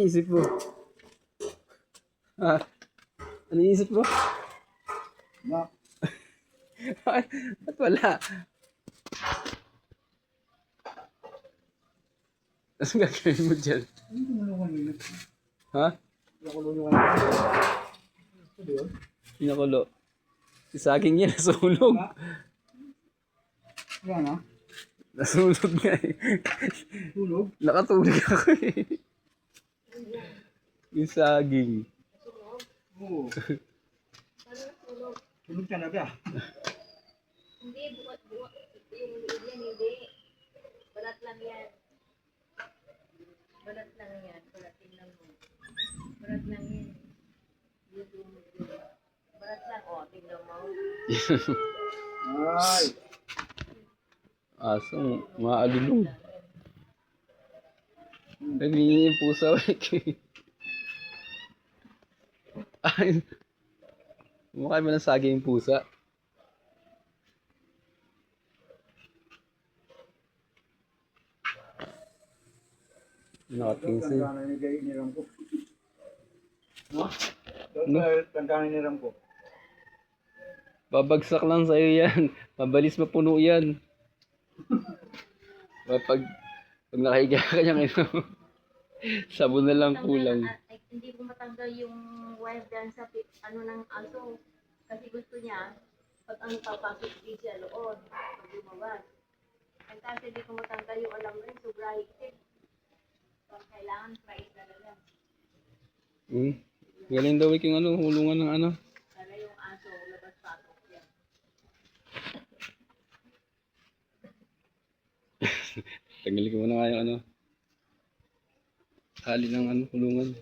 iniisip mo? Ha? Ano iniisip mo? Ba? Ba't wala? Anong gagawin mo dyan? Ano tinulungan nila? Ha? Nakulungan nila. Ano yun? Pinakulo. Si saging yan, nasunog. Wala na? Nasunog nga eh. Tulog? Nakatulog ako eh. Yung saging. Oo. Tulog talaga. Hindi, bukat-bukat. Yung liid yan, hindi. Balat lang yan. Balat lang yan. Balat, tingnan mo. Balat lang yan. Yung lumog yun. Balat lang, o, tingnan mo. Ay! Asong, maalulong. Nagingin yung pusa eh. Ay, mukha mo ng saging yung pusa. Nakatingin Tanda na niram ko. Ha? No? Tanda na niram ko. Babagsak lang sa'yo yan. Mabalis mapuno yan. Pag nakahiga ka niyang ino, sabon na lang kulang. Ay, hindi ko matanggal yung wire dyan sa ano ng aso. Kasi gusto niya, pag ang papasok di siya loob, pag lumabas. Ang kasi hindi ko matanggal yung alam rin, sobra higpit. So, kailangan fries talaga. Galing daw yung ano, hulungan ng ano. Para yung aso, labas-pasok yan. Tanggalin ko muna nga yung ano. Hali ng ano, hulungan.